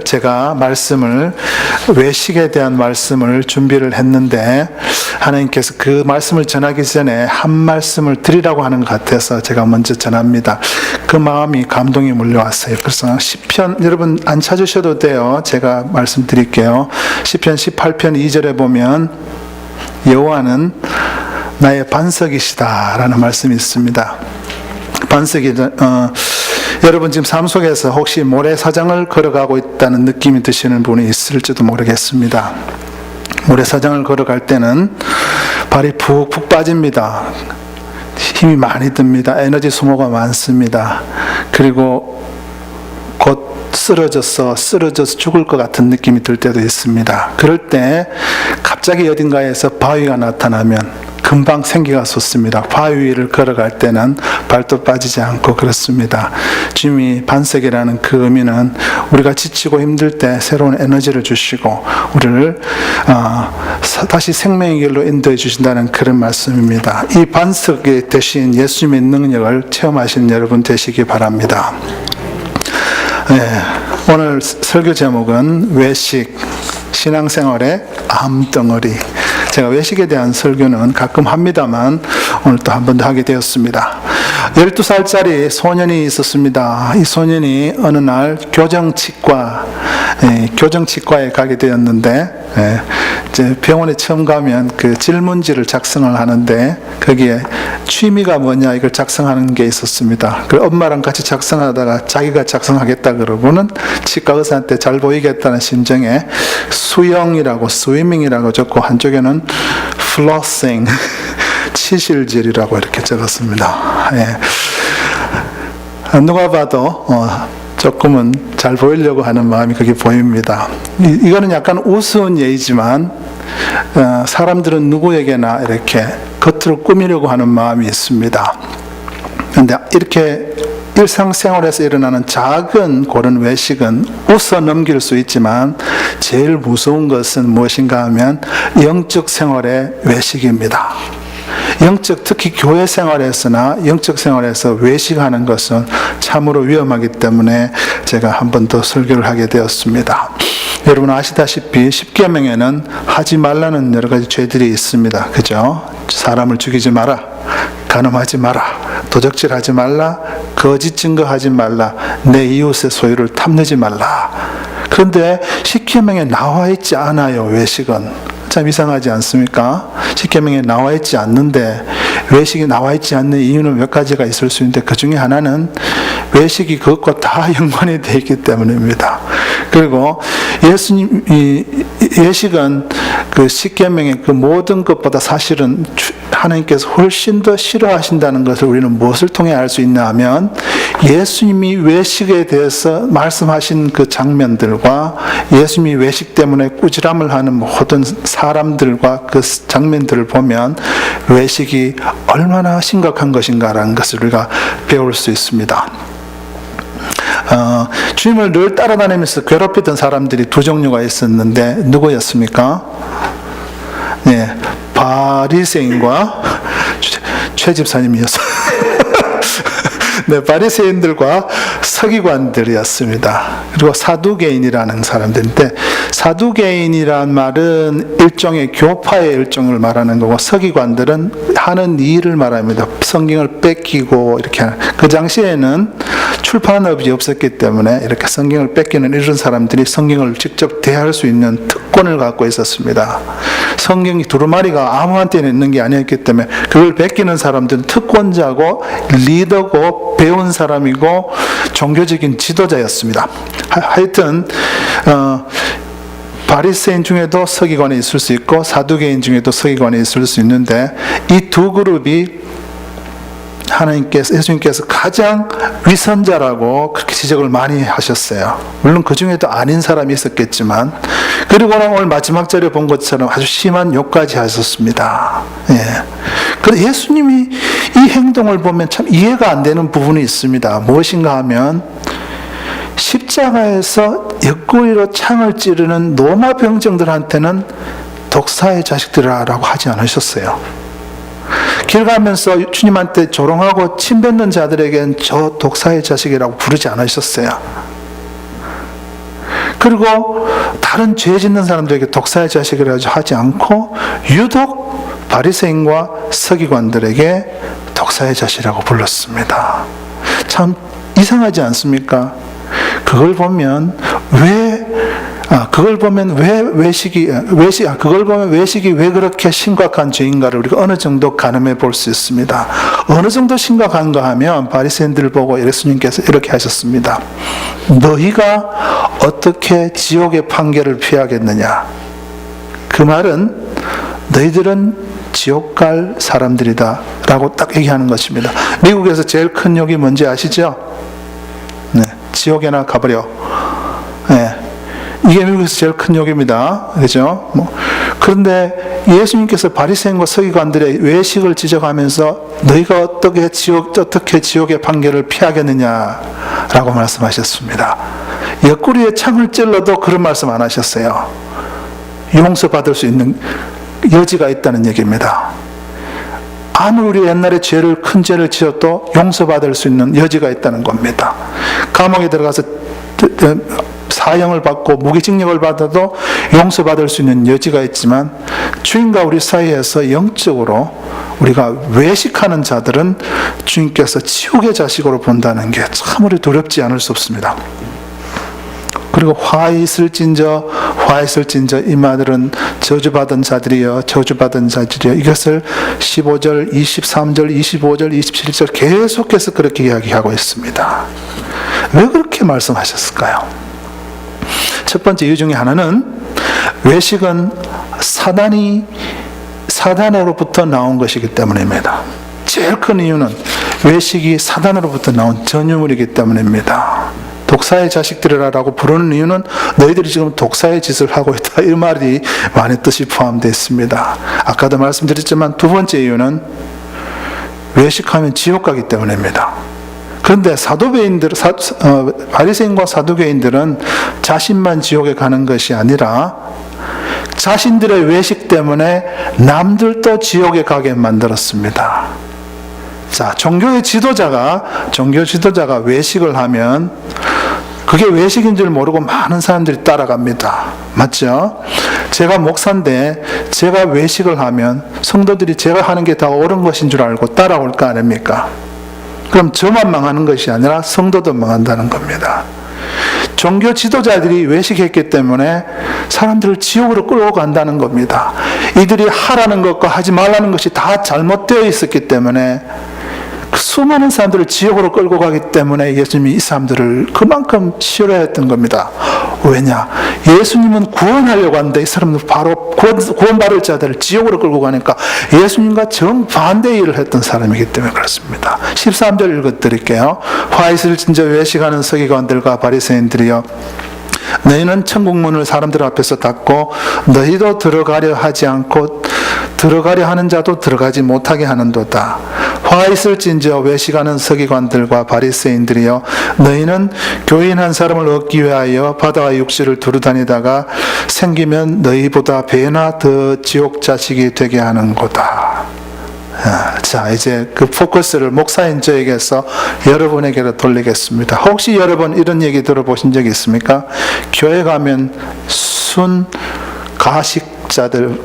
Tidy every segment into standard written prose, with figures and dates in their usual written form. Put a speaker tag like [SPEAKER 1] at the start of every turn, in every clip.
[SPEAKER 1] 제가 외식에 대한 말씀을 준비를 했는데 하나님께서 그 말씀을 전하기 전에 한 말씀을 드리라고 하는 것 같아서 제가 먼저 전합니다. 그 마음이 감동이 몰려왔어요. 그래서 시편, 여러분 안 찾으셔도 돼요. 제가 말씀드릴게요. 시편 18편 2절에 보면 여호와는 나의 반석이시다 라는 말씀이 있습니다. 반석이 여러분 지금 삶 속에서 혹시 모래사장을 걸어가고 있다는 느낌이 드시는 분이 있을지도 모르겠습니다. 모래사장을 걸어갈 때는 발이 푹푹 빠집니다. 힘이 많이 듭니다. 에너지 소모가 많습니다. 그리고 곧 쓰러져서 죽을 것 같은 느낌이 들 때도 있습니다. 그럴 때 갑자기 어딘가에서 바위가 나타나면 금방 생기가 솟습니다. 바위 위를 걸어갈 때는 발도 빠지지 않고 그렇습니다. 주님이 반석이라는 그 의미는 우리가 지치고 힘들 때 새로운 에너지를 주시고 우리를 다시 생명의 길로 인도해 주신다는 그런 말씀입니다. 이 반석이 되신 예수님의 능력을 체험하신 여러분 되시기 바랍니다. 오늘 설교 제목은 외식, 신앙생활의 암덩어리. 제가 외식에 대한 설교는 가끔 합니다만 오늘 또 한 번 더 하게 되었습니다. 12살짜리 소년이 있었습니다. 이 소년이 어느 날 교정치과에 가게 되었는데 이제 병원에 처음 가면 그 질문지를 작성을 하는데 거기에 취미가 뭐냐 이걸 작성하는 게 있었습니다. 그 엄마랑 같이 작성하다가 자기가 작성하겠다 그러고는 치과 의사한테 잘 보이겠다는 심정에 수영이라고 스위밍이라고 적고 한쪽에는 플러싱 치실질이라고 이렇게 적었습니다. 누가 봐도 조금은 잘 보이려고 하는 마음이 거기 보입니다. 이거는 약간 우스운 예이지만 사람들은 누구에게나 이렇게 겉으로 꾸미려고 하는 마음이 있습니다. 그런데 이렇게 일상생활에서 일어나는 작은 그런 외식은 웃어 넘길 수 있지만 제일 무서운 것은 무엇인가 하면 영적 생활의 외식입니다. 특히 교회 생활에서나 영적 생활에서 외식하는 것은 참으로 위험하기 때문에 제가 한 번 더 설교를 하게 되었습니다. 여러분 아시다시피 십계명에는 하지 말라는 여러 가지 죄들이 있습니다. 그죠? 사람을 죽이지 마라, 간음하지 마라, 도적질하지 말라, 거짓 증거하지 말라, 내 이웃의 소유를 탐내지 말라. 그런데 십계명에 나와 있지 않아요. 외식은. 참 이상하지 않습니까? 십계명에 나와 있지 않는데 외식이 나와 있지 않는 이유는 몇 가지가 있을 수 있는데 그 중에 하나는 외식이 그것과 다 연관이 되어 있기 때문입니다. 그리고 외식은 그 십계명의 그 모든 것보다 사실은 하나님께서 훨씬 더 싫어하신다는 것을 우리는 무엇을 통해 알 수 있냐 하면 예수님이 외식에 대해서 말씀하신 그 장면들과 예수님이 외식 때문에 꾸지람을 하는 모든 사람들과 그 장면들을 보면 외식이 얼마나 심각한 것인가라는 것을 우리가 배울 수 있습니다. 주님을 늘 따라다니면서 괴롭히던 사람들이 두 종류가 있었는데 누구였습니까? 바리새인과 최 집사님이었어요. 바리새인들과 서기관들이었습니다. 그리고 사두개인이라는 사람들인데 사두개인이란 말은 일종의 교파의 일종을 말하는 거고 서기관들은 하는 일을 말합니다. 성경을 뺏기고 이렇게 하는. 그 당시에는 출판업이 없었기 때문에 이렇게 성경을 뺏기는 이런 사람들이 성경을 직접 대할 수 있는 특권을 갖고 있었습니다. 성경이 두루마리가 아무한테나 있는 게 아니었기 때문에 그걸 뺏기는 사람들은 특권자고 리더고 배운 사람이고 종교적인 지도자였습니다. 하여튼 바리새인 중에도 서기관이 있을 수 있고 사두개인 중에도 서기관이 있을 수 있는데 이 두 그룹이 예수님께서 가장 위선자라고 그렇게 지적을 많이 하셨어요. 물론 그 중에도 아닌 사람이 있었겠지만 그리고는 오늘 마지막 절에 본 것처럼 아주 심한 욕까지 하셨습니다. 그런데 예수님이 이 행동을 보면 참 이해가 안 되는 부분이 있습니다. 무엇인가 하면 십자가에서 옆구리로 창을 찌르는 로마 병정들한테는 독사의 자식들이라고 하지 않으셨어요. 길 가면서 주님한테 조롱하고 침뱉는 자들에겐 저 독사의 자식이라고 부르지 않으셨어요. 그리고 다른 죄 짓는 사람들에게 독사의 자식이라 하지 않고 유독 바리새인과 서기관들에게 독사의 자식이라고 불렀습니다. 참 이상하지 않습니까? 그걸 보면 외식이 왜 그렇게 심각한 죄인가를 우리가 어느 정도 가늠해 볼 수 있습니다. 어느 정도 심각한가 하면 바리새인들을 보고 예수님께서 이렇게 하셨습니다. 너희가 어떻게 지옥의 판결을 피하겠느냐? 그 말은 너희들은 지옥 갈 사람들이다 라고 딱 얘기하는 것입니다. 미국에서 제일 큰 욕이 뭔지 아시죠? 네, 지옥에나 가버려. 네, 이게 미국에서 제일 큰 욕입니다. 그죠? 그런데 예수님께서 바리새인과 서기관들의 외식을 지적하면서 너희가 어떻게 지옥의 판결을 피하겠느냐라고 말씀하셨습니다. 옆구리에 창을 찔러도 그런 말씀 안 하셨어요. 용서받을 수 있는 여지가 있다는 얘기입니다. 아무리 옛날에 큰 죄를 지어도 용서받을 수 있는 여지가 있다는 겁니다. 감옥에 들어가서 사형을 받고 무기징역을 받아도 용서받을 수 있는 여지가 있지만 주인과 우리 사이에서 영적으로 우리가 외식하는 자들은 주님께서 지옥의 자식으로 본다는 게 참으로 두렵지 않을 수 없습니다. 그리고 화 있을진저 이 말들은 저주받은 자들이여 이것을 15절, 23절, 25절, 27절 계속해서 그렇게 이야기하고 있습니다. 왜 그렇게 말씀하셨을까요? 첫 번째 이유 중에 하나는 외식은 사단으로부터 나온 것이기 때문입니다. 제일 큰 이유는 외식이 사단으로부터 나온 전유물이기 때문입니다. 독사의 자식들이라고 부르는 이유는 너희들이 지금 독사의 짓을 하고 있다, 이 말이 많은 뜻이 포함되어 있습니다. 아까도 말씀드렸지만 두 번째 이유는 외식하면 지옥 가기 때문입니다. 그런데 바리새인과 사두개인들은 자신만 지옥에 가는 것이 아니라 자신들의 외식 때문에 남들도 지옥에 가게 만들었습니다. 자, 종교 지도자가 외식을 하면 그게 외식인 줄 모르고 많은 사람들이 따라갑니다. 맞죠? 제가 목사인데 제가 외식을 하면 성도들이 제가 하는 게 다 옳은 것인 줄 알고 따라올 거 아닙니까? 그럼 저만 망하는 것이 아니라 성도도 망한다는 겁니다. 종교 지도자들이 외식했기 때문에 사람들을 지옥으로 끌고 간다는 겁니다. 이들이 하라는 것과 하지 말라는 것이 다 잘못되어 있었기 때문에 수많은 사람들을 지옥으로 끌고 가기 때문에 예수님이 이 사람들을 그만큼 싫어했던 겁니다. 왜냐? 예수님은 구원하려고 하는데 이 사람들 바로 구원받을 자들을 지옥으로 끌고 가니까 예수님과 정반대의 일을 했던 사람이기 때문에 그렇습니다. 13절 읽어드릴게요. 화 있을진저 외식하는 서기관들과 바리새인들이여, 너희는 천국 문을 사람들 앞에서 닫고 너희도 들어가려 하지 않고 들어가려 하는 자도 들어가지 못하게 하는도다. 화 있을진저 외식하는 서기관들과 바리새인들이여, 너희는 교인 한 사람을 얻기 위하여 바다와 육지를 두루다니다가 생기면 너희보다 배나 더 지옥 자식이 되게 하는도다. 자, 이제 그 포커스를 목사인 저에게서 여러분에게로 돌리겠습니다. 혹시 여러분 이런 얘기 들어보신 적이 있습니까? 교회 가면 가식자들,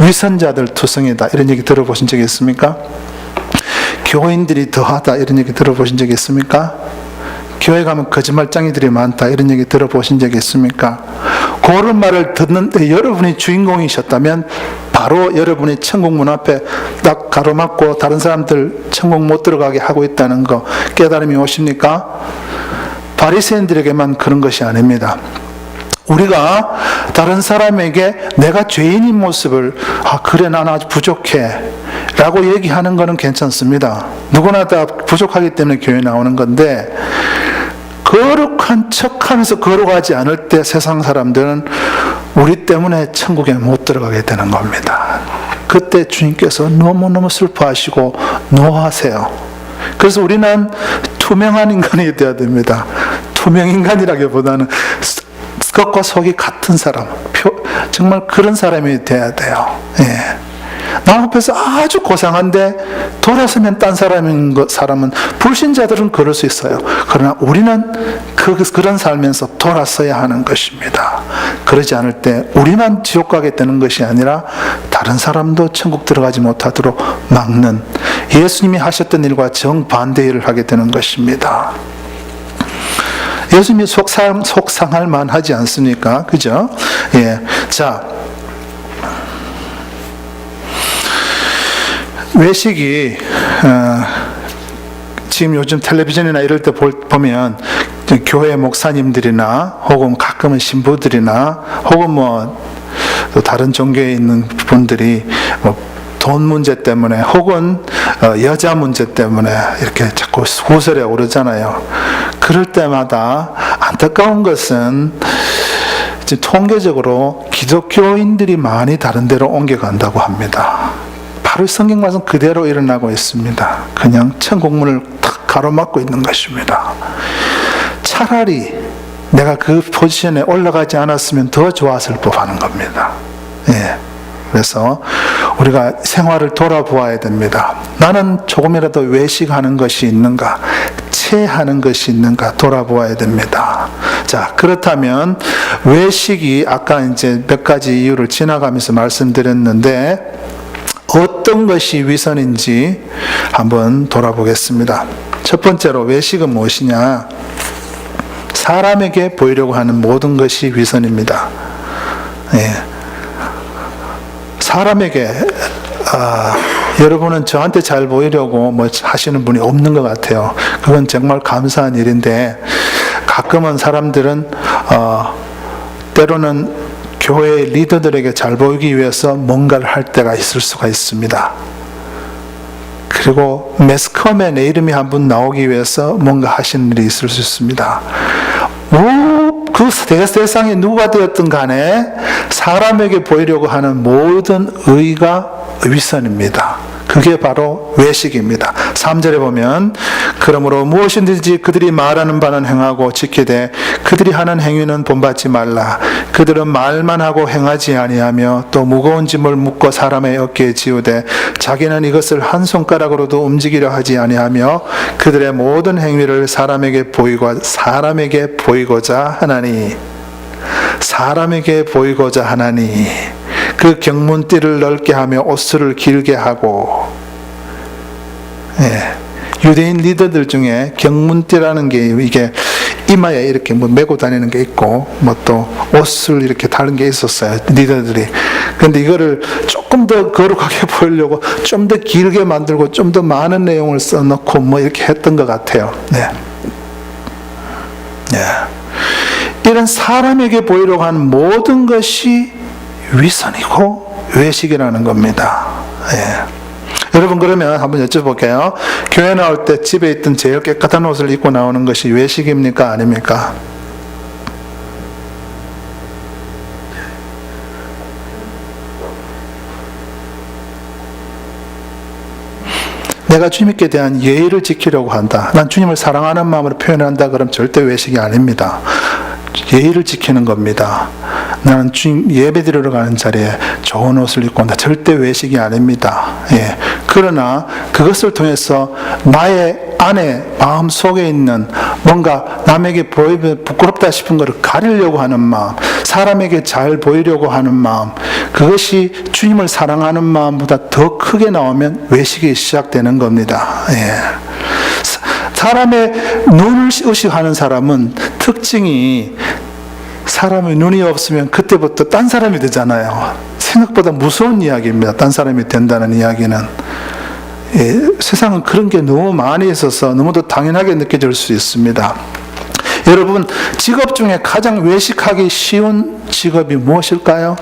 [SPEAKER 1] 위선자들 투성이다, 이런 얘기 들어보신 적이 있습니까? 교인들이 더하다, 이런 얘기 들어보신 적이 있습니까? 교회 가면 거짓말쟁이들이 많다, 이런 얘기 들어보신 적이 있습니까? 그런 말을 듣는데 여러분이 주인공이셨다면 바로 여러분이 천국 문 앞에 딱 가로막고 다른 사람들 천국 못 들어가게 하고 있다는 거 깨달음이 오십니까? 바리새인들에게만 그런 것이 아닙니다. 우리가 다른 사람에게 내가 죄인인 모습을 그래 난 아주 부족해 라고 얘기하는 거는 괜찮습니다. 누구나 다 부족하기 때문에 교회에 나오는 건데, 거룩한 척하면서 거룩하지 않을 때 세상 사람들은 우리 때문에 천국에 못 들어가게 되는 겁니다. 그때 주님께서 너무너무 슬퍼하시고 노하세요. 그래서 우리는 투명한 인간이 되어야 됩니다. 투명 인간이라기보다는 겉과 속이 같은 사람, 정말 그런 사람이 돼야 돼요. 예. 남 앞에서 아주 고상한데 돌아서면 딴 사람은 불신자들은 그럴 수 있어요. 그러나 우리는 그런 살면서 돌아서야 하는 것입니다. 그러지 않을 때 우리만 지옥 가게 되는 것이 아니라 다른 사람도 천국 들어가지 못하도록 막는, 예수님이 하셨던 일과 정반대 일을 하게 되는 것입니다. 예수님이 속상할 만하지 않습니까? 그죠? 예. 자, 외식이 지금 요즘 텔레비전이나 이럴 때 보면 교회 목사님들이나 혹은 가끔은 신부들이나 혹은 또 다른 종교에 있는 분들이 돈 문제 때문에 혹은 여자 문제 때문에 이렇게 자꾸 구설에 오르잖아요. 그럴 때마다 안타까운 것은 통계적으로 기독교인들이 많이 다른 데로 옮겨간다고 합니다. 바로 성경 말씀 그대로 일어나고 있습니다. 그냥 천국문을 탁 가로막고 있는 것입니다. 차라리 내가 그 포지션에 올라가지 않았으면 더 좋았을 법하는 겁니다. 예. 그래서 우리가 생활을 돌아보아야 됩니다. 나는 조금이라도 외식하는 것이 있는가, 체하는 것이 있는가 돌아보아야 됩니다. 자, 그렇다면 외식이 아까 이제 몇 가지 이유를 지나가면서 말씀드렸는데 어떤 것이 위선인지 한번 돌아보겠습니다. 첫 번째로 외식은 무엇이냐? 사람에게 보이려고 하는 모든 것이 위선입니다. 예. 사람에게 여러분은 저한테 잘 보이려고 하시는 분이 없는 것 같아요. 그건 정말 감사한 일인데 가끔은 사람들은 때로는 교회 리더들에게 잘 보이기 위해서 뭔가를 할 때가 있을 수가 있습니다. 그리고 매스컴에 내 이름이 한번 나오기 위해서 뭔가 하시는 일이 있을 수 있습니다. 그 세상에 누가 되었든 간에 사람에게 보이려고 하는 모든 의가 위선입니다. 그게 바로 외식입니다. 3절에 보면 그러므로 무엇이든지 그들이 말하는 바는 행하고 지키되 그들이 하는 행위는 본받지 말라. 그들은 말만 하고 행하지 아니하며 또 무거운 짐을 묶어 사람의 어깨에 지우되 자기는 이것을 한 손가락으로도 움직이려 하지 아니하며 그들의 모든 행위를 사람에게 보이고자 하나니 그 경문띠를 넓게 하며 옷을 길게 하고. 예. 유대인 리더들 중에 경문띠라는 게 이게 이마에 이렇게 메고 다니는 게 있고 또 옷을 이렇게 다른 게 있었어요, 리더들이. 그런데 이거를 조금 더 거룩하게 보이려고 좀 더 길게 만들고 좀 더 많은 내용을 써놓고 이렇게 했던 것 같아요. 네. 네. 이런 사람에게 보이려고 하는 모든 것이 위선이고 외식이라는 겁니다. 예. 여러분, 그러면 한번 여쭤볼게요. 교회 나올 때 집에 있던 제일 깨끗한 옷을 입고 나오는 것이 외식입니까? 아닙니까? 내가 주님께 대한 예의를 지키려고 한다. 난 주님을 사랑하는 마음으로 표현한다. 그럼 절대 외식이 아닙니다. 예의를 지키는 겁니다. 나는 주님 예배 드리러 가는 자리에 좋은 옷을 입고 온다. 절대 외식이 아닙니다. 예. 그러나 그것을 통해서 나의 안에 마음 속에 있는 뭔가 남에게 보이면 부끄럽다 싶은 것을 가리려고 하는 마음, 사람에게 잘 보이려고 하는 마음, 그것이 주님을 사랑하는 마음보다 더 크게 나오면 외식이 시작되는 겁니다. 예. 사람의 눈을 의식하는 사람은 특징이 사람의 눈이 없으면 그때부터 딴 사람이 되잖아요. 생각보다 무서운 이야기입니다. 딴 사람이 된다는 이야기는. 예, 세상은 그런 게 너무 많이 있어서 너무도 당연하게 느껴질 수 있습니다. 여러분, 직업 중에 가장 외식하기 쉬운 직업이 무엇일까요?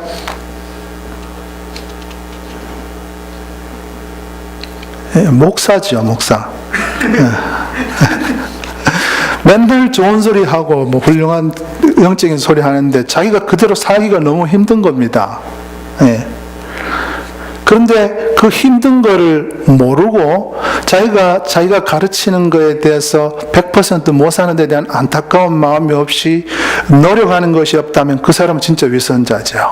[SPEAKER 1] 예, 목사죠, 목사. 예. 맨날 좋은 소리 하고 훌륭한 영적인 소리 하는데 자기가 그대로 살기가 너무 힘든 겁니다. 예. 그런데 그 힘든 거를 모르고 자기가 가르치는 거에 대해서 100% 못 사는 데 대한 안타까운 마음이 없이 노력하는 것이 없다면 그 사람은 진짜 위선자죠.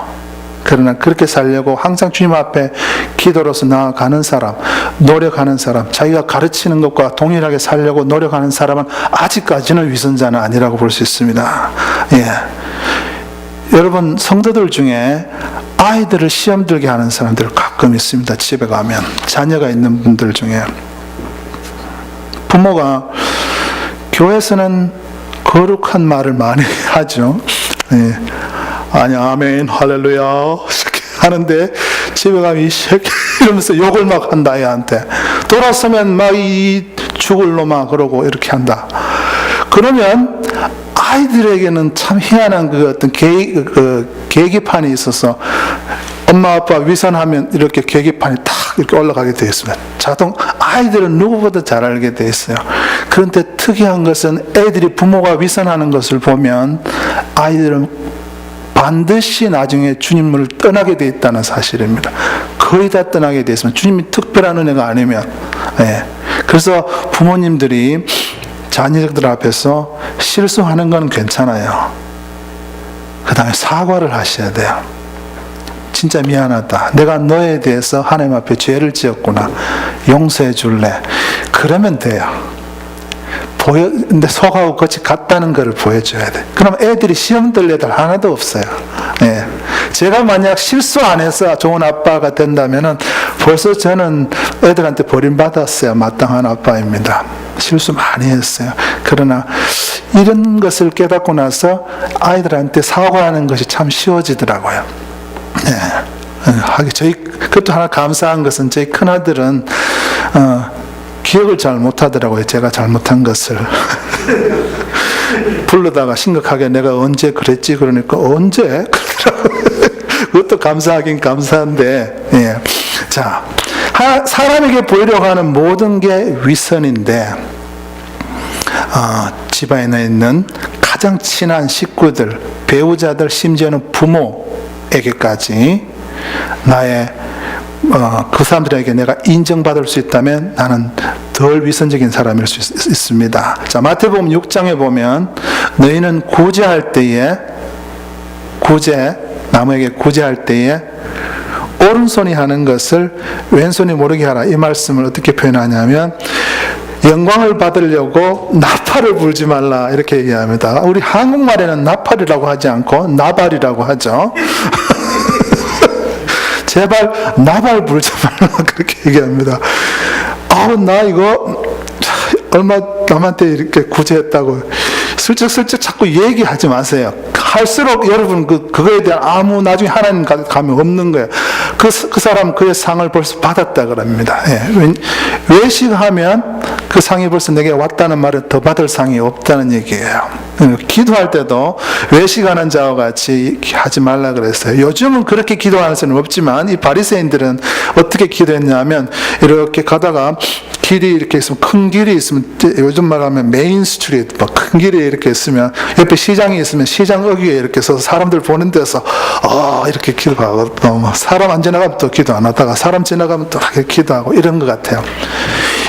[SPEAKER 1] 그러나 그렇게 살려고 항상 주님 앞에 기도로서 나아가는 사람, 노력하는 사람, 자기가 가르치는 것과 동일하게 살려고 노력하는 사람은 아직까지는 위선자는 아니라고 볼 수 있습니다. 예. 여러분, 성도들 중에 아이들을 시험 들게 하는 사람들 가끔 있습니다. 집에 가면 자녀가 있는 분들 중에 부모가 교회에서는 거룩한 말을 많이 하죠. 예. 아니, 아멘, 할렐루야 이렇게 하는데 집에 가면 이 새끼 이러면서 욕을 막 한다. 애한테 돌아서면 막 이 죽을 놈아 그러고 이렇게 한다. 그러면 아이들에게는 참 희한한 그 어떤 계기판이 있어서 엄마 아빠 위선하면 이렇게 계기판이 탁 이렇게 올라가게 되어 있습니다. 아이들은 누구보다 잘 알게 되어 있어요. 그런데 특이한 것은 애들이 부모가 위선하는 것을 보면 아이들은 반드시 나중에 주님을 떠나게 되어 있다는 사실입니다. 거의 다 떠나게 되어 있으면 주님이 특별한 은혜가 아니면. 예. 그래서 부모님들이 자녀들 앞에서 실수하는 건 괜찮아요. 그 다음에 사과를 하셔야 돼요. 진짜 미안하다. 내가 너에 대해서 하나님 앞에 죄를 지었구나. 용서해 줄래? 그러면 돼요. 근데 속하고 겉이 같다는 것을 보여줘야 돼. 그럼 애들이 시험 들 애들 하나도 없어요. 예. 제가 만약 실수 안 해서 좋은 아빠가 된다면은 벌써 저는 애들한테 버림받았어요. 마땅한 아빠입니다. 실수 많이 했어요. 그러나 이런 것을 깨닫고 나서 아이들한테 사과하는 것이 참 쉬워지더라고요. 그것도 하나 감사한 것은 저희 큰아들은 기억을 잘 못하더라고요. 제가 잘못한 것을. 부르다가 심각하게 내가 언제 그랬지? 그러니까 언제? 그것도 감사하긴 감사한데, 예. 자, 사람에게 보이려고 하는 모든 게 위선인데, 집안에 있는 가장 친한 식구들, 배우자들, 심지어는 부모에게까지 나의 그 사람들에게 내가 인정받을 수 있다면 나는 덜 위선적인 사람일 수 있습니다. 자, 마태복음 6장에 보면 너희는 나무에게 구제할 때에 오른손이 하는 것을 왼손이 모르게 하라. 이 말씀을 어떻게 표현하냐면 영광을 받으려고 나팔을 불지 말라 이렇게 얘기합니다. 우리 한국말에는 나팔이라고 하지 않고 나발이라고 하죠. 제발 나발 불지 말라 그렇게 얘기합니다. 나 이거 얼마 남한테 이렇게 구제했다고 슬쩍슬쩍 자꾸 얘기하지 마세요. 할수록 여러분 그거에 대한 아무 나중에 하나님 가면 없는 거예요. 그 사람 그의 상을 벌써 받았다 그럽니다. 예. 외식하면 그 상이 벌써 내게 왔다는 말은 더 받을 상이 없다는 얘기예요. 기도할 때도 외식하는 자와 같이 하지 말라 그랬어요. 요즘은 그렇게 기도하는 사람은 없지만 이 바리새인들은 어떻게 기도했냐면 이렇게 가다가 길이 이렇게 있으면 큰 길이 있으면 요즘 말하면 메인 스트리트 큰 길이 이렇게 있으면 옆에 시장이 있으면 시장 어귀에 이렇게 서서 사람들 보는 데서 이렇게 기도하고 또 사람 안 지나가면 또 기도 안 하다가 사람 지나가면 또 이렇게 기도하고 이런 것 같아요.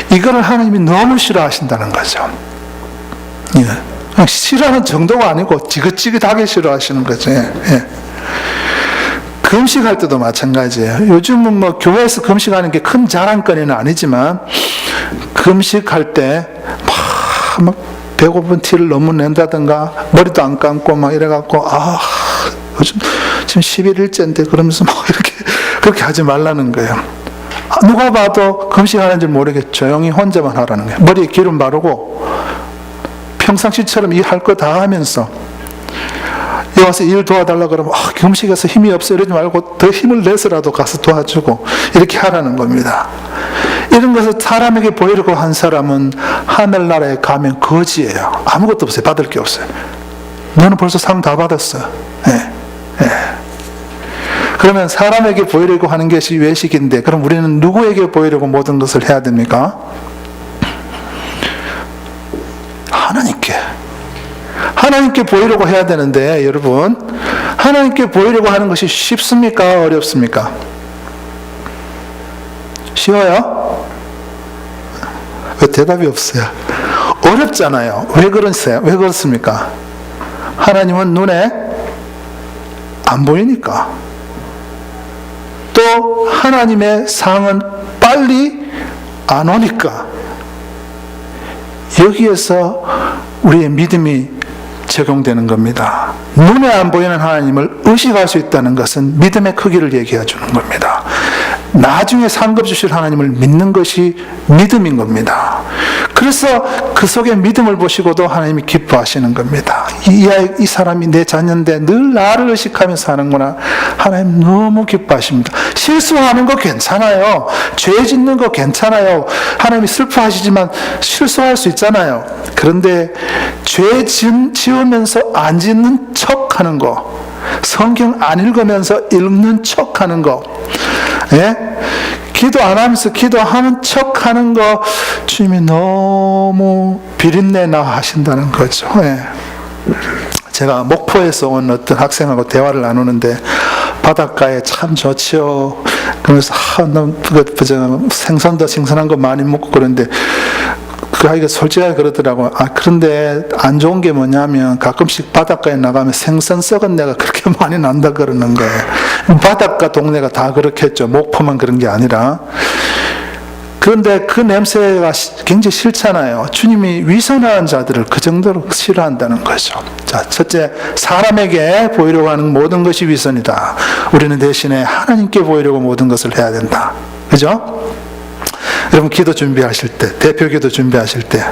[SPEAKER 1] 이거를 하나님이 너무 싫어하신다는 거죠. 예. 싫어하는 정도가 아니고 지긋지긋하게 싫어하시는 거죠. 예. 금식할 때도 마찬가지예요. 요즘은 교회에서 금식하는 게 큰 자랑거리는 아니지만 금식할 때 막 배고픈 티를 너무 낸다든가 머리도 안 감고 막 이래갖고 요즘 지금 11일째인데 그러면서 막 이렇게 그렇게 하지 말라는 거예요. 누가 봐도 금식하는 줄 모르겠죠. 조용히 혼자만 하라는 거예요. 머리에 기름 바르고 평상시처럼 일할 거 다 하면서 여기 와서 일 도와달라 그러면 금식해서 힘이 없어 이러지 말고 더 힘을 내서라도 가서 도와주고 이렇게 하라는 겁니다. 이런 것을 사람에게 보이려고 한 사람은 하늘나라에 가면 거지예요. 아무것도 없어요. 받을 게 없어요. 너는 벌써 상 다 받았어. 그러면 사람에게 보이려고 하는 것이 외식인데 그럼 우리는 누구에게 보이려고 모든 것을 해야 됩니까? 하나님께 보이려고 해야 되는데 여러분 하나님께 보이려고 하는 것이 쉽습니까? 어렵습니까? 쉬워요? 왜 대답이 없어요? 어렵잖아요. 왜 그렇습니까? 하나님은 눈에 안 보이니까. 또 하나님의 상은 빨리 안 오니까 여기에서 우리의 믿음이 적용되는 겁니다. 눈에 안 보이는 하나님을 의식할 수 있다는 것은 믿음의 크기를 얘기해 주는 겁니다. 나중에 상급 주실 하나님을 믿는 것이 믿음인 겁니다. 그래서 그 속에 믿음을 보시고도 하나님이 기뻐하시는 겁니다. 이 사람이 내 자녀인데 늘 나를 의식하면서 하는구나. 하나님 너무 기뻐하십니다. 실수하는 거 괜찮아요. 죄 짓는 거 괜찮아요. 하나님이 슬퍼하시지만 실수할 수 있잖아요. 그런데 죄 지으면서 안 짓는 척 하는 거, 성경 안 읽으면서 읽는 척 하는 거, 예? 기도 안 하면서 기도하는 척 하는 거 주님이 너무 비린내 나 하신다는 거죠. 예. 제가 목포에서 온 어떤 학생하고 대화를 나누는데 바닷가에 참 좋지요. 그러면서 생선도 신선한 거 많이 먹고 그런데 그 아이가 솔직하게 그러더라고요. 그런데 안 좋은 게 뭐냐면 가끔씩 바닷가에 나가면 생선 썩은 내가 그렇게 많이 난다 그러는 거예요. 바닷가 동네가 다 그렇겠죠. 목포만 그런 게 아니라. 그런데 그 냄새가 굉장히 싫잖아요. 주님이 위선한 자들을 그 정도로 싫어한다는 거죠. 자, 첫째, 사람에게 보이려고 하는 모든 것이 위선이다. 우리는 대신에 하나님께 보이려고 모든 것을 해야 된다. 그죠? 여러분 기도 준비하실 때, 대표 기도 준비하실 때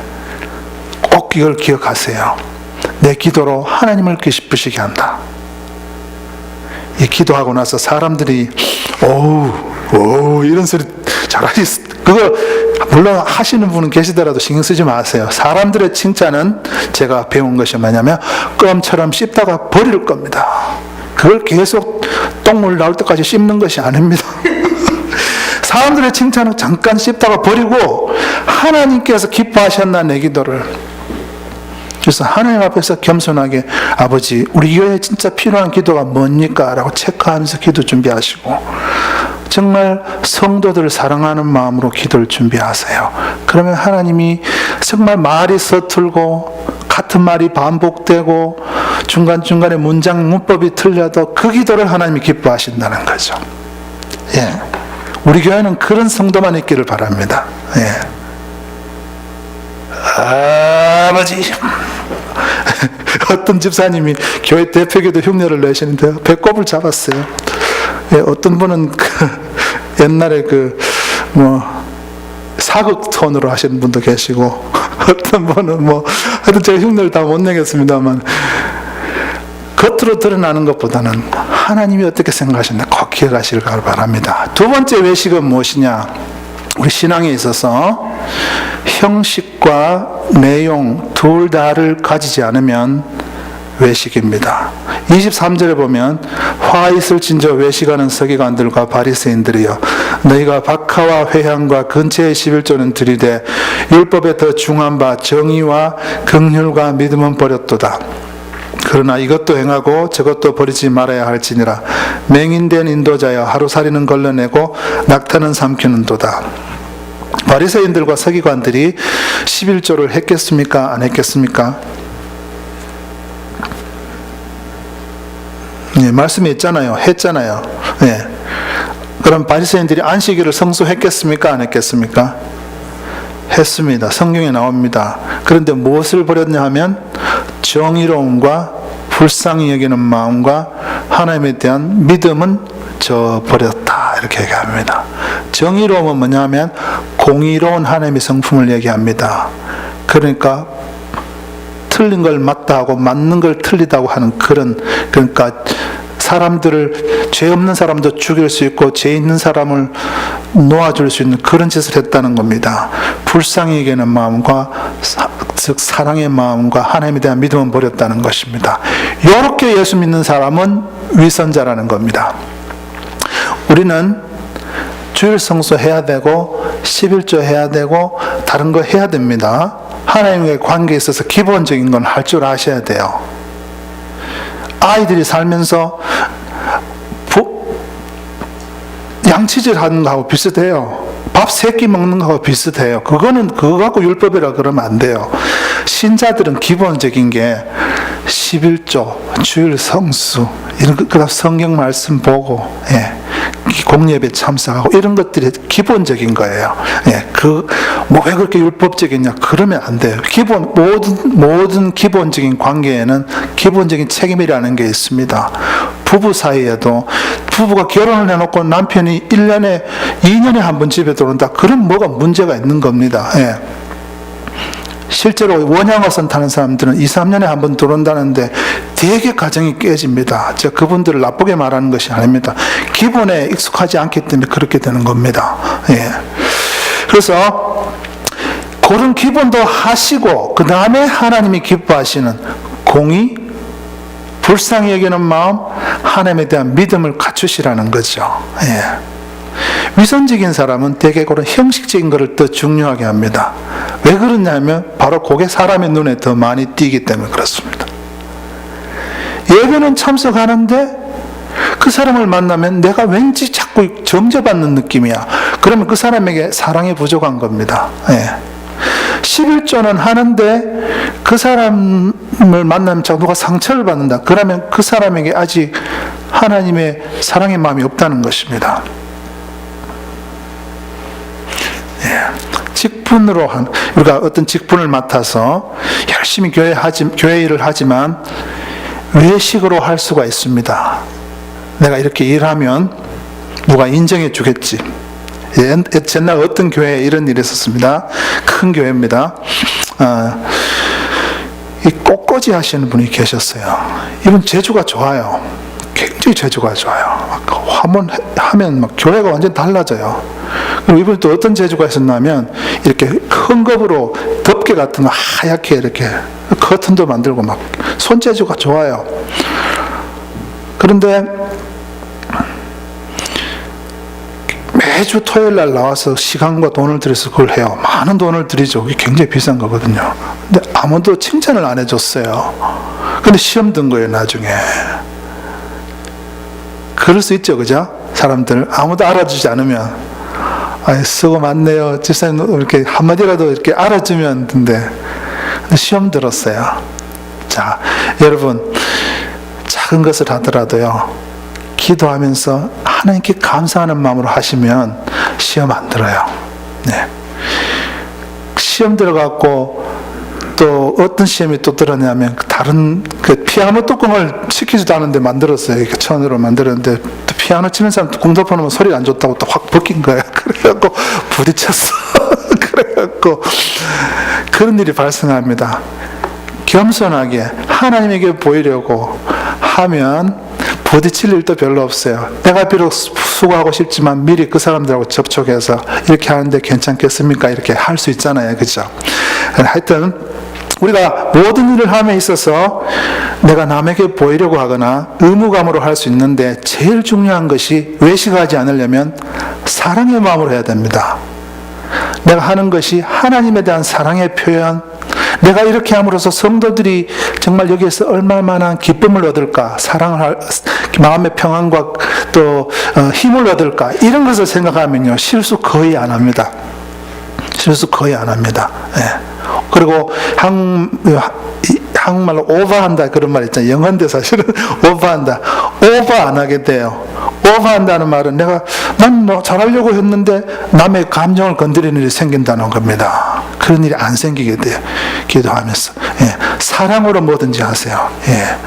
[SPEAKER 1] 꼭 이걸 기억하세요. 내 기도로 하나님을 기쁘시게 한다. 이 기도하고 나서 사람들이 오우 이런 소리 잘하시, 그거 물론 하시는 분은 계시더라도 신경 쓰지 마세요. 사람들의 칭찬은 제가 배운 것이 뭐냐면 껌처럼 씹다가 버릴 겁니다. 그걸 계속 똥물 나올 때까지 씹는 것이 아닙니다. 사람들의 칭찬은 잠깐 씹다가 버리고 하나님께서 기뻐하셨나 내 기도를. 그래서 하나님 앞에서 겸손하게 아버지 우리 교회에 진짜 필요한 기도가 뭡니까? 라고 체크하면서 기도 준비하시고 정말 성도들을 사랑하는 마음으로 기도를 준비하세요. 그러면 하나님이 정말 말이 서툴고 같은 말이 반복되고 중간중간에 문법이 틀려도 그 기도를 하나님이 기뻐하신다는 거죠. 예. 우리 교회는 그런 성도만 있기를 바랍니다. 예. 아버지 어떤 집사님이 교회 대표기도 흉내를 내시는데요. 배꼽을 잡았어요. 예, 어떤 분은 옛날에 사극 톤으로 하시는 분도 계시고 어떤 분은 하여튼 제가 흉내를 다 못 내겠습니다만 겉으로 드러나는 것보다는 하나님이 어떻게 생각하시나 꼭 기억하시길 바랍니다. 두 번째 외식은 무엇이냐? 우리 신앙에 있어서 형식과 내용 둘 다를 가지지 않으면 외식입니다. 23절에 보면 화 있을진저 외식하는 서기관들과 바리새인들이여 너희가 박하와 회향과 근처의 11조는 들이되 율법에 더 중한 바 정의와 긍휼과 믿음은 버렸도다. 그러나 이것도 행하고 저것도 버리지 말아야 할지니라. 맹인된 인도자여 하루살이는 걸러내고 낙타는 삼키는도다. 바리새인들과 서기관들이 11조를 했겠습니까? 안 했겠습니까? 예, 말씀에 있잖아요. 했잖아요. 예. 그럼 바리새인들이 안식일을 성수했겠습니까? 안 했겠습니까? 했습니다. 성경에 나옵니다. 그런데 무엇을 버렸냐 하면 정의로움과 불쌍히 여기는 마음과 하나님에 대한 믿음은 저버렸다 이렇게 얘기합니다. 정의로움은 뭐냐 하면 공의로운 하나님의 성품을 얘기합니다. 그러니까 틀린 걸 맞다 하고 맞는 걸 틀리다고 하는 그러니까 사람들을 죄 없는 사람도 죽일 수 있고 죄 있는 사람을 놓아줄 수 있는 그런 짓을 했다는 겁니다. 불쌍히 여기는 마음과 즉 사랑의 마음과 하나님에 대한 믿음은 버렸다는 것입니다. 이렇게 예수 믿는 사람은 위선자라는 겁니다. 우리는 주일 성수해야 되고 11조 해야 되고 다른 거 해야 됩니다. 하나님과의 관계에 있어서 기본적인 건 할 줄 아셔야 돼요. 아이들이 살면서 양치질 하는 거하고 비슷해요. 밥 3끼 먹는 거하고 비슷해요. 그거 갖고 율법이라 그러면 안 돼요. 신자들은 기본적인 게 11조, 주일 성수, 이런 그다음 성경 말씀 보고, 예. 공예배 참석하고 이런 것들이 기본적인 거예요. 예, 왜 그렇게 율법적이냐? 그러면 안 돼요. 모든 기본적인 관계에는 기본적인 책임이라는 게 있습니다. 부부 사이에도 부부가 결혼을 해놓고 남편이 1년에, 2년에 한 번 집에 들어온다. 그럼 뭐가 문제가 있는 겁니다. 예. 실제로 원양어선 타는 사람들은 2, 3년에 한 번 들어온다는데 되게 가정이 깨집니다. 제가 그분들을 나쁘게 말하는 것이 아닙니다. 기본에 익숙하지 않기 때문에 그렇게 되는 겁니다. 예. 그래서 그런 기본도 하시고 그 다음에 하나님이 기뻐하시는 공의, 불쌍히 여기는 마음, 하나님에 대한 믿음을 갖추시라는 거죠. 예. 위선적인 사람은 대개 그런 형식적인 것을 더 중요하게 합니다. 왜 그러냐면 바로 그게 사람의 눈에 더 많이 띄기 때문에 그렇습니다. 예배는 참석하는데 그 사람을 만나면 내가 왠지 자꾸 정죄받는 느낌이야. 그러면 그 사람에게 사랑이 부족한 겁니다. 예. 11조는 하는데 그 사람을 만나면 자꾸 누가 상처를 받는다. 그러면 그 사람에게 아직 하나님의 사랑의 마음이 없다는 것입니다. 직분으로 우리가 어떤 직분을 맡아서 열심히 교회 일을 하지만 외식으로 할 수가 있습니다. 내가 이렇게 일하면 누가 인정해 주겠지. 옛날 어떤 교회에 이런 일이 있었습니다. 큰 교회입니다. 이 꽃꽂이 하시는 분이 계셨어요. 이분 재주가 좋아요. 굉장히 재주가 좋아요. 한번 하면 막 교회가 완전 달라져요. 그리고 이분이 또 어떤 재주가 있었냐면 이렇게 헝겊으로 덮개 같은 거 하얗게 이렇게 커튼도 만들고 막 손재주가 좋아요. 그런데 매주 토요일 날 나와서 시간과 돈을 들여서 그걸 해요. 많은 돈을 들이죠. 그게 굉장히 비싼 거거든요. 근데 아무도 칭찬을 안 해줬어요. 근데 시험 든 거예요, 나중에. 그럴 수 있죠, 그죠? 사람들 아무도 알아주지 않으면 수고 많네요. 집사님 이렇게 한마디라도 이렇게 알아주면 된대. 시험 들었어요. 자, 여러분 작은 것을 하더라도요, 기도하면서 하나님께 감사하는 마음으로 하시면 시험 안 들어요. 네. 시험 들어갖고 또 어떤 시험이 또 들었냐면 다른 피아노 뚜껑을 시키지도 않은데 만들었어요. 이렇게 천으로 만들었는데 또 피아노 치는 사람 뚜껑 덮어놓으면 소리가 안 좋다고 또 확 벗긴 거예요. 그래갖고 부딪혔어. 그래갖고 그런 일이 발생합니다. 겸손하게 하나님에게 보이려고 하면 부딪힐 일도 별로 없어요. 내가 비록 수고하고 싶지만 미리 그 사람들하고 접촉해서 이렇게 하는데 괜찮겠습니까? 이렇게 할 수 있잖아요. 그죠? 하여튼 우리가 모든 일을 함에 있어서 내가 남에게 보이려고 하거나 의무감으로 할 수 있는데 제일 중요한 것이 외식하지 않으려면 사랑의 마음으로 해야 됩니다. 내가 하는 것이 하나님에 대한 사랑의 표현, 내가 이렇게 함으로써 성도들이 정말 여기에서 얼마나 기쁨을 얻을까, 사랑을 마음의 평안과 또 힘을 얻을까, 이런 것을 생각하면요 실수 거의 안 합니다. 실수 거의 안 합니다. 예. 그리고 한국말로 오버한다 그런 말 있잖아요. 영어인데 사실은 오버한다. 오버 안 하게 돼요. 오버한다는 말은 난 잘하려고 했는데 남의 감정을 건드리는 일이 생긴다는 겁니다. 그런 일이 안 생기게 돼요. 기도하면서. 예. 사랑으로 뭐든지 하세요. 예.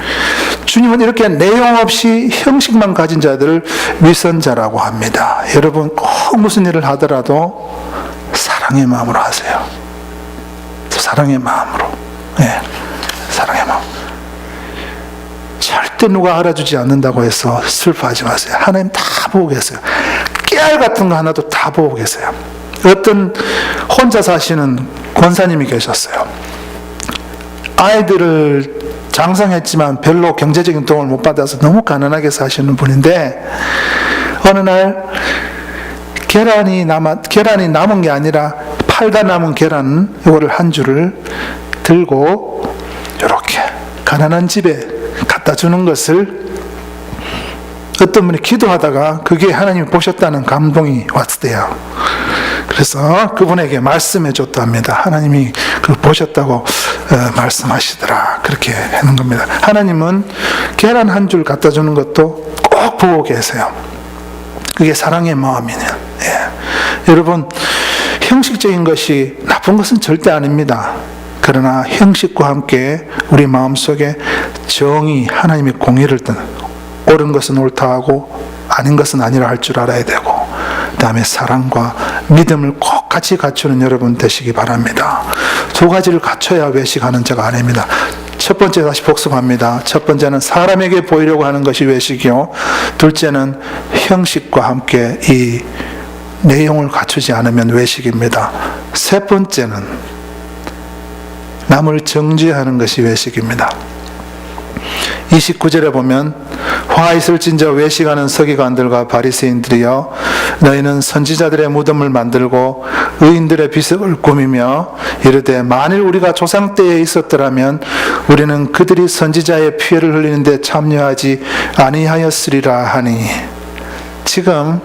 [SPEAKER 1] 주님은 이렇게 내용 없이 형식만 가진 자들을 위선자라고 합니다. 여러분 꼭 무슨 일을 하더라도 사랑의 마음으로 하세요. 사랑의 마음으로. 예. 사랑의 마음. 절대 누가 알아주지 않는다고 해서 슬퍼하지 마세요. 하나님 다 보고 계세요. 깨알 같은 거 하나도 다 보고 계세요. 어떤 혼자 사시는 권사님이 계셨어요. 아이들을 장성했지만 별로 경제적인 도움을 못 받아서 너무 가난하게 사시는 분인데 어느 날 계란이 남은 게 아니라 팔다 남은 계란 이거를 한 줄을 들고 이렇게 가난한 집에 갖다 주는 것을 어떤 분이 기도하다가 그게 하나님이 보셨다는 감동이 왔대요. 그래서 그분에게 말씀해 줬답니다. 하나님이 그 보셨다고 말씀하시더라. 그렇게 하는 겁니다. 하나님은 계란 한 줄 갖다 주는 것도 꼭 보고 계세요. 그게 사랑의 마음이냐. 예. 여러분, 형식적인 것이 나쁜 것은 절대 아닙니다. 그러나 형식과 함께 우리 마음속에 정의, 하나님의 공의를 뜻, 옳은 것은 옳다 하고 아닌 것은 아니라 할 줄 알아야 되고, 그 다음에 사랑과 믿음을 꼭 같이 갖추는 여러분 되시기 바랍니다. 두 가지를 갖춰야 외식하는 자가 아닙니다. 첫 번째 다시 복습합니다. 첫 번째는 사람에게 보이려고 하는 것이 외식이요, 둘째는 형식과 함께 이 내용을 갖추지 않으면 외식입니다. 세 번째는 남을 정죄하는 것이 외식입니다. 29절에 보면 화 있을진저 외식하는 서기관들과 바리새인들이여, 너희는 선지자들의 무덤을 만들고 의인들의 비석을 꾸미며 이르되 만일 우리가 조상 때에 있었더라면 우리는 그들이 선지자의 피해를 흘리는 데 참여하지 아니하였으리라 하니. 지금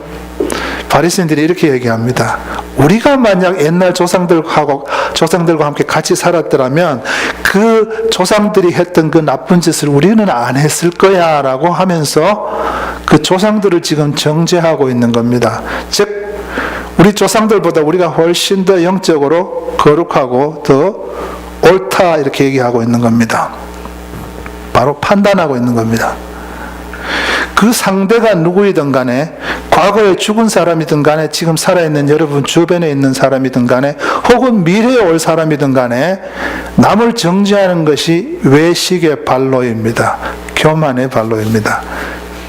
[SPEAKER 1] 바리새인들이 이렇게 얘기합니다. 우리가 만약 옛날 조상들과 함께 같이 살았더라면 그 조상들이 했던 그 나쁜 짓을 우리는 안 했을 거야 라고 하면서 그 조상들을 지금 정죄하고 있는 겁니다. 즉 우리 조상들보다 우리가 훨씬 더 영적으로 거룩하고 더 옳다 이렇게 얘기하고 있는 겁니다. 바로 판단하고 있는 겁니다. 그 상대가 누구이든 간에, 과거에 죽은 사람이든 간에, 지금 살아있는 여러분 주변에 있는 사람이든 간에, 혹은 미래에 올 사람이든 간에 남을 정죄하는 것이 외식의 발로입니다. 교만의 발로입니다.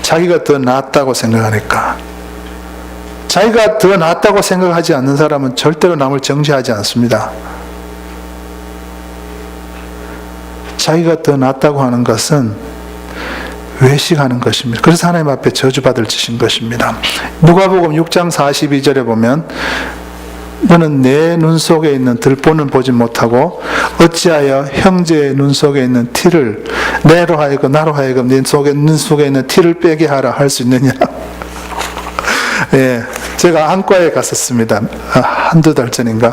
[SPEAKER 1] 자기가 더 낫다고 생각하니까. 자기가 더 낫다고 생각하지 않는 사람은 절대로 남을 정죄하지 않습니다. 자기가 더 낫다고 하는 것은 외식하는 것입니다. 그래서 하나님 앞에 저주받을 짓인 것입니다. 누가복음 6장 42절에 보면 너는 내 눈 속에 있는 들보는 보지 못하고 어찌하여 형제의 눈 속에 있는 티를 나로 하여금 네 눈 속에 있는 티를 빼게 하라 할 수 있느냐. 예, 제가 안과에 갔었습니다. 한두 달 전인가.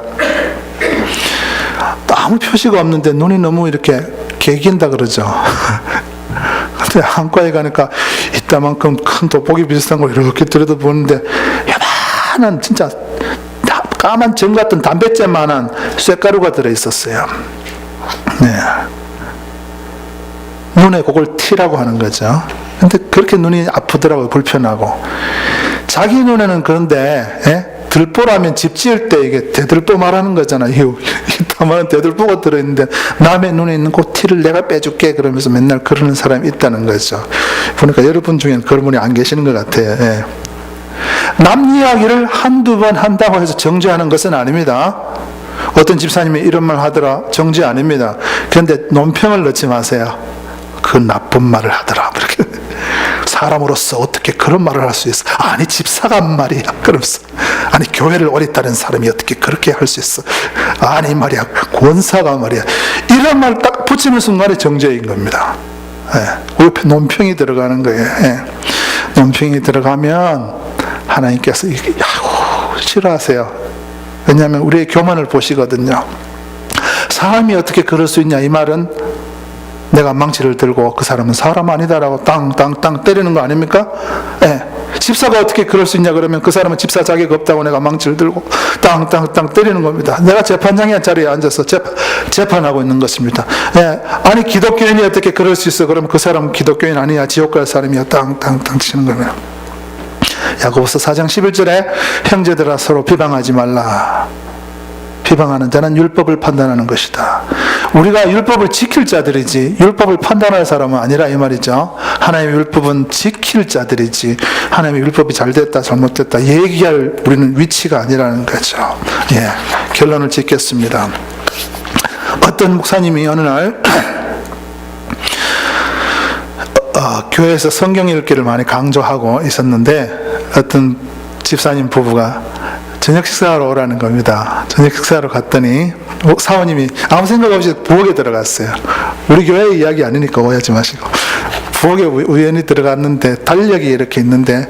[SPEAKER 1] 아무 표시가 없는데 눈이 너무 이렇게 개긴다 그러죠. 근데 한과에 가니까 이따만큼 큰 돋보기 비슷한 걸 이렇게 들여다보는데 야만한 진짜 까만 점 같은 담뱃재만한 쇳가루가 들어있었어요. 네. 눈에 그걸 티라고 하는 거죠. 근데 그렇게 눈이 아프더라고요. 불편하고. 자기 눈에는 그런데 들보라면 집 지을 때 이게 대들보 말하는 거잖아요. 이따만한 대들보가 들어있는데 남의 눈에 있는 그 티를 내가 빼줄게 그러면서 맨날 그러는 사람이 있다는 거죠. 보니까 여러분 중에는 그런 분이 안 계시는 것 같아요. 예. 남 이야기를 한두 번 한다고 해서 정죄하는 것은 아닙니다. 어떤 집사님이 이런 말 하더라, 정죄 아닙니다. 그런데 논평을 넣지 마세요. 그 나쁜 말을 하더라. 그렇게. 사람으로서 어떻게 그런 말을 할 수 있어? 아니 집사가 말이야. 그러면서 아니 교회를 오래 따른 사람이 어떻게 그렇게 할 수 있어? 아니 말이야 권사가 말이야. 이런 말 딱 붙이는 순간에 정죄인 겁니다. 예. 옆에 논평이 들어가는 거예요. 예. 논평이 들어가면 하나님께서 싫어하세요. 왜냐하면 우리의 교만을 보시거든요. 사람이 어떻게 그럴 수 있냐 이 말은 내가 망치를 들고 그 사람은 사람 아니다라고 땅땅땅 때리는 거 아닙니까? 예. 집사가 어떻게 그럴 수 있냐 그러면 그 사람은 집사 자격 없다고 내가 망치를 들고 땅땅땅 때리는 겁니다. 내가 재판장의 자리에 앉아서 재판하고 있는 것입니다. 예. 아니 기독교인이 어떻게 그럴 수 있어? 그러면 그 사람은 기독교인 아니야. 지옥 갈 사람이야. 땅땅땅 치는 겁니다. 야고보서 4장 11절에 형제들아 서로 비방하지 말라. 비방하는 자는 율법을 판단하는 것이다. 우리가 율법을 지킬 자들이지 율법을 판단할 사람은 아니라 이 말이죠. 하나님의 율법은 지킬 자들이지 하나님의 율법이 잘됐다 잘못됐다 얘기할 우리는 위치가 아니라는 거죠. 예, 결론을 짓겠습니다. 어떤 목사님이 어느 날 교회에서 성경 읽기를 많이 강조하고 있었는데 어떤 집사님 부부가 저녁 식사하러 오라는 겁니다. 저녁 식사하러 갔더니 사모님이 아무 생각 없이 부엌에 들어갔어요. 우리 교회 이야기 아니니까 오해하지 마시고 부엌에 우연히 들어갔는데 달력이 이렇게 있는데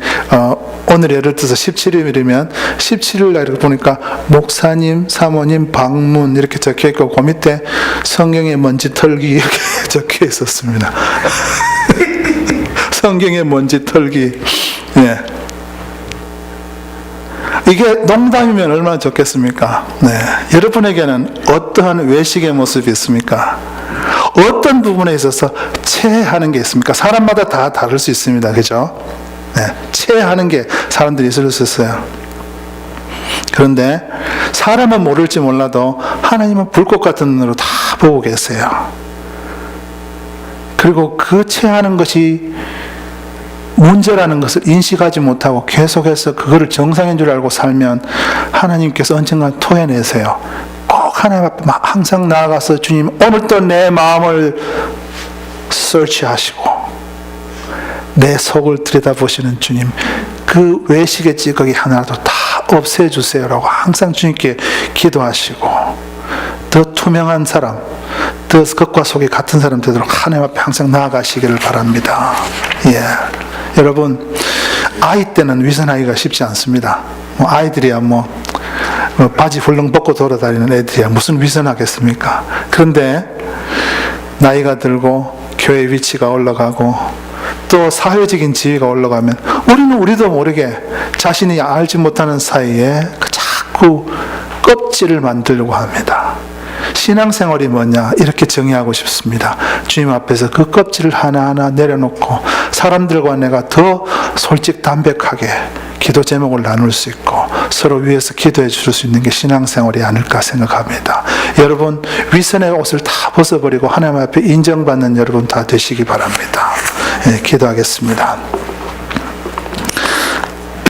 [SPEAKER 1] 오늘 예를 들어서 17일이면 17일 날 이렇게 보니까 목사님, 사모님 방문 이렇게 적혀있고 그 밑에 성경의 먼지 털기 이렇게 적혀 있었습니다. 성경의 먼지 털기. 예. 이게 농담이면 얼마나 좋겠습니까? 네. 여러분에게는 어떠한 외식의 모습이 있습니까? 어떤 부분에 있어서 체하는 게 있습니까? 사람마다 다 다를 수 있습니다. 그죠? 네. 체하는 게 사람들이 있을 수 있어요. 그런데 사람은 모를지 몰라도 하나님은 불꽃 같은 눈으로 다 보고 계세요. 그리고 그 체하는 것이 문제라는 것을 인식하지 못하고 계속해서 그거를 정상인 줄 알고 살면 하나님께서 언젠가 토해내세요. 꼭 하나님 앞에 항상 나아가서 주님, 오늘도 내 마음을 서치하시고 내 속을 들여다보시는 주님, 그 외식의 찌꺼기 하나도 다 없애주세요라고 항상 주님께 기도하시고, 더 투명한 사람, 더 겉과 속이 같은 사람 되도록 하나님 앞에 항상 나아가시기를 바랍니다. 예. 여러분, 아이 때는 위선하기가 쉽지 않습니다. 아이들이야 바지 훌렁 벗고 돌아다니는 애들이야 무슨 위선하겠습니까? 그런데 나이가 들고 교회 위치가 올라가고 또 사회적인 지위가 올라가면 우리는 우리도 모르게 자신이 알지 못하는 사이에 자꾸 껍질을 만들려고 합니다. 신앙생활이 뭐냐 이렇게 정의하고 싶습니다. 주님 앞에서 그 껍질을 하나하나 내려놓고 사람들과 내가 더 솔직 담백하게 기도 제목을 나눌 수 있고 서로 위해서 기도해 줄 수 있는 게 신앙생활이 아닐까 생각합니다. 여러분, 위선의 옷을 다 벗어버리고 하나님 앞에 인정받는 여러분 다 되시기 바랍니다. 예, 기도하겠습니다.